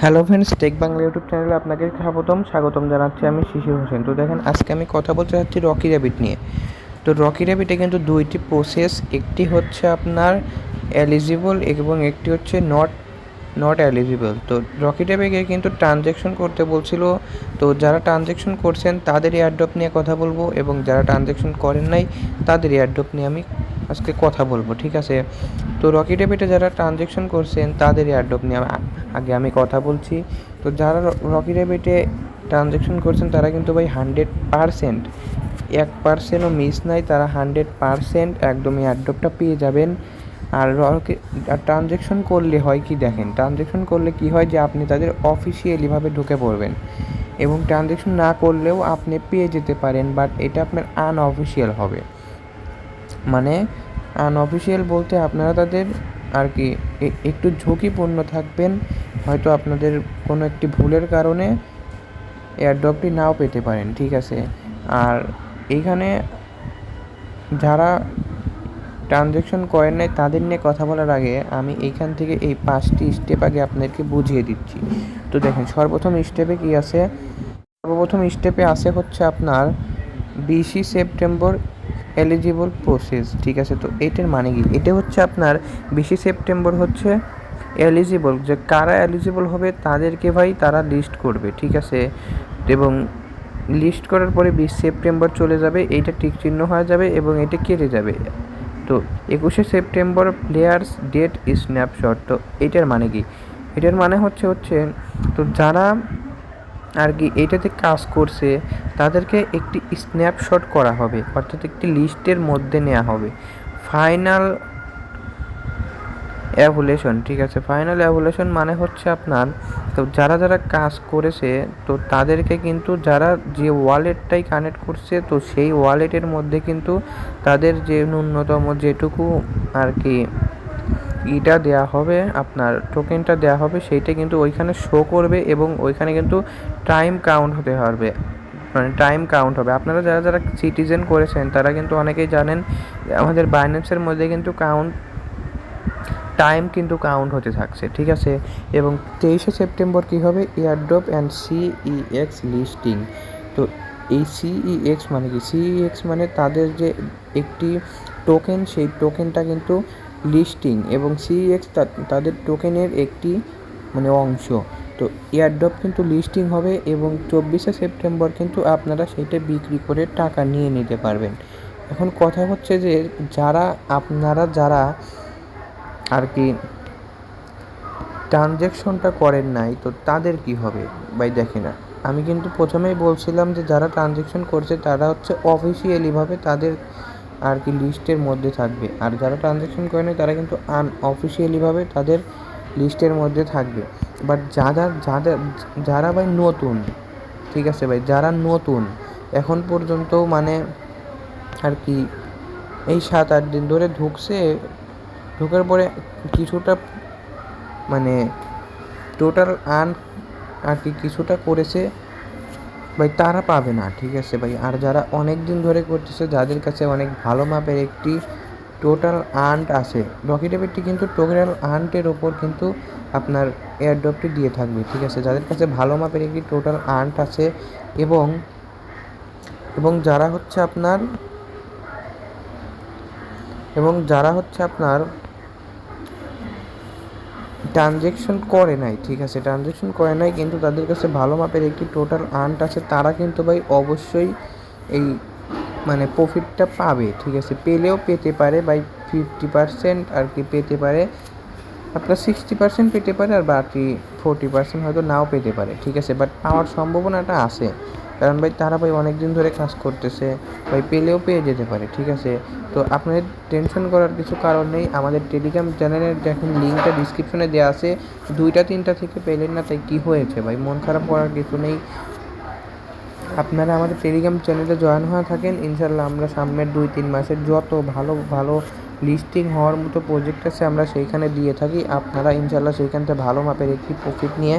Hello friends, Tech Bangla YouTube চ্যানেলে আপনাকে স্বাগতম জানাচ্ছি। আমি শিশির হোসেন। তো দেখেন, আজকে আমি কথা বলতে চাচ্ছি রকি র্যাবিট নিয়ে। তো রকি র্যাবিটে কিন্তু দুইটি প্রসেস, একটি হচ্ছে আপনার এলিজিবল এবং একটি হচ্ছে নট এলিজিবল। তো রকি র্যাবিটে কিন্তু ট্রানজ্যাকশন করতে বলছিল। তো যারা ট্রানজ্যাকশন করছেন তাদের এয়ারড্রপ নিয়ে কথা বলবো, এবং যারা ট্রানজ্যাকশন করেন নাই তাদের এয়ারড্রপ নিয়ে আমি আজকে কথা বলবো, ঠিক আছে। তো রকি র্যাবিটে যারা ট্রানজ্যাকশন করছেন তাদের এয়ারড্রপ নিয়ে আগে আমি কথা বলছি। তো যারা রকি র্যাবিটে ট্রানজ্যাকশন করছেন তারা কিন্তু ভাই 100%, 1%ও মিস নাই, তারা 100% একদম এয়ারড্রপটা পেয়ে যাবেন। আর ট্রানজ্যাকশন করলে হয় কি, দেখেন, ট্রানজ্যাকশন করলে কি হয় যে আপনি তাদের অফিসিয়ালিভাবে ঢুকে পড়বেন, এবং ট্রানজ্যাকশন না করলেও আপনি পেয়ে যেতে পারেন, বাট এটা আপনার আনঅফিসিয়াল হবে। মানে আনঅফিসিয়াল বলতে আপনারা তাদের আর কি একটু ঝুঁকিপূর্ণ থাকবেন, হয়তো আপনাদের কোনো একটি ভুলের কারণে এয়ারড্রপটি নাও পেতে পারেন, ঠিক আছে। আর এইখানে যারা ট্রানজ্যাকশন করেন নাই তাদের নিয়ে কথা বলার আগে আমি এইখান থেকে এই 5টি স্টেপ আগে আপনাদেরকে বুঝিয়ে দিচ্ছি। তো দেখেন, সর্বপ্রথম স্টেপে আছে হচ্ছে আপনার 20 সেপ্টেম্বর এলিজিবল প্রসেস, ঠিক আছে। তো এটার মানে কি, এটা হচ্ছে আপনার 20 সেপ্টেম্বর হচ্ছে এলিজিবল, যে কারা এলিজিবল হবে তাদেরকে ভাই তারা লিস্ট করবে, ঠিক আছে। এবং লিস্ট করার পরে 20 সেপ্টেম্বর চলে যাবে, এইটা টিক চিহ্ন হয়ে যাবে এবং এটা কেটে যাবে। তো 21 সেপ্টেম্বর প্লেয়ার্স ডেট স্ন্যাপশট। তো এটার মানে কি, এটার মানে হচ্ছে তো যারা আর কি এইটাতে কাজ করছে তাদেরকে একটি স্ন্যাপশট করা হবে, অর্থাৎ একটি লিস্টের মধ্যে নেওয়া হবে। ফাইনাল অ্যাভুলেশন, ঠিক আছে। ফাইনাল অ্যাভুলেশন মানে হচ্ছে আপনার, তো যারা যারা কাজ করেছে তো তাদেরকে কিন্তু যারা যে ওয়ালেটটাই কানেক্ট করছে, তো সেই ওয়ালেটের মধ্যে কিন্তু তাদের যে ন্যূনতম যেটুকু আর কি ইটা দেওয়া হবে, আপনার টোকেনটা দেওয়া হবে, সেইটা কিন্তু ওইখানে শো করবে, এবং ওইখানে কিন্তু টাইম কাউন্ট হতে হবে, মানে টাইম কাউন্ট হবে। আপনারা যারা যারা সিটিজেন করেছেন তারা কিন্তু অনেকেই জানেন আমাদের বাইন্যান্সের মধ্যে কিন্তু টাইম কিন্তু কাউন্ট হতে থাকছে, ঠিক আছে। এবং 23 সেপ্টেম্বর কী হবে, এয়ারড্রপ অ্যান্ড সিইএক্স লিস্টিং। তো এই সিইএক্স মানে কি, সিইএক্স মানে তাদের যে একটি টোকেন, সেই টোকেনটা কিন্তু লিস্টিং, এবং সিইএক্স তাদের টোকেনের একটি মানে অংশ। তো এয়ারড্রপ কিন্তু লিস্টিং হবে, এবং 24 সেপ্টেম্বর কিন্তু আপনারা সেইটা বিক্রি করে টাকা নিয়ে নিতে পারবেন। এখন কথা হচ্ছে যে যারা আর কি ট্রানজ্যাকশনটা করেন নাই তো তাদের কি হবে ভাই, দেখে না। আমি কিন্তু প্রথমেই বলছিলাম যে যারা ট্রানজ্যাকশন করছে তারা হচ্ছে অফিসিয়ালিভাবে তাদের আর কি লিস্টের মধ্যে থাকবে, আর যারা ট্রানজ্যাকশন করে নাই তারা কিন্তু আনঅফিসিয়ালিভাবে তাদের লিস্টের মধ্যে থাকবে। বাট যারা ভাই নতুন, ঠিক আছে ভাই, যারা নতুন এখন পর্যন্ত মানে আর কি এই 7-8 দিন ধরে ঢোকার পরে কিছুটা মানে টোটাল আর কি কিছুটা করেছে ভাই, তারা পাবে না, ঠিক আছে ভাই। আর যারা অনেক দিন ধরে করতেছে, যাদের কাছে অনেক ভালো মাপের একটি টোটাল আর্নড আছে, রকি র্যাবিটটি কিন্তু টোটাল আর্নডের ওপর কিন্তু আপনার এয়ারড্রপটি দিয়ে থাকবে, ঠিক আছে। যাদের কাছে ভালো মাপের একটি টোটাল আর্নড আছে, এবং যারা হচ্ছে আপনার ট্রানজ্যাকশন করে নাই, ঠিক আছে, ট্রানজ্যাকশন করে নাই কিন্তু তাদের কাছে ভালো মাপের একটি টোটাল আর্নড আছে, তারা কিন্তু ভাই অবশ্যই এই মানে প্রফিটটা পাবে, ঠিক আছে। পেলেও পেতে পারে বাই 50% আর কি পেতে পারে, আপনার 60% পেতে পারে, আর বাকি 40% হয়তো নাও পেতে পারে, ঠিক আছে। বাট পাওয়ার সম্ভাবনাটা আছে, কারণ ভাই তারা ভাই অনেক দিন ধরে কাজ করতেছে, ভাই পেলেও পেয়ে যেতে পারে, ঠিক আছে। তো আপনাদের টেনশন করার কিছু কারণ নেই, আমাদের টেলিগ্রাম চ্যানেলের দেখেন লিঙ্কটা ডিসক্রিপশনে দেওয়া আছে। 2-3টা থেকে পেলেন না, তাই কী হয়েছে ভাই, মন খারাপ করার কিছু নেই। আপনারা আমাদের টেলিগ্রাম চ্যানেলে জয়েন হয়ে থাকেন, ইনশাল্লাহ আমরা সামনের 2-3 মাসের যত ভালো ভালো লিস্টিং হওয়ার মতো প্রজেক্ট আছে আমরা সেইখানে দিয়ে থাকি। আপনারা ইনশাল্লাহ সেইখান থেকে ভালো মাপের একটি প্রফিট নিয়ে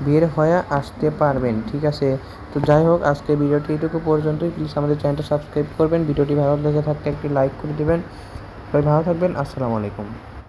বের হয়ে আসতে পারবেন, ঠিক আছে। তো যাই হোক, আজকে ভিডিওটি এইটুকু পর্যন্তই। প্লিজ আমাদের চ্যানেলটা সাবস্ক্রাইব করবেন, ভিডিওটি ভালো লেগে থাকলে একটি লাইক করে দেবেন। সবাই ভালো থাকবেন, আসসালামু আলাইকুম।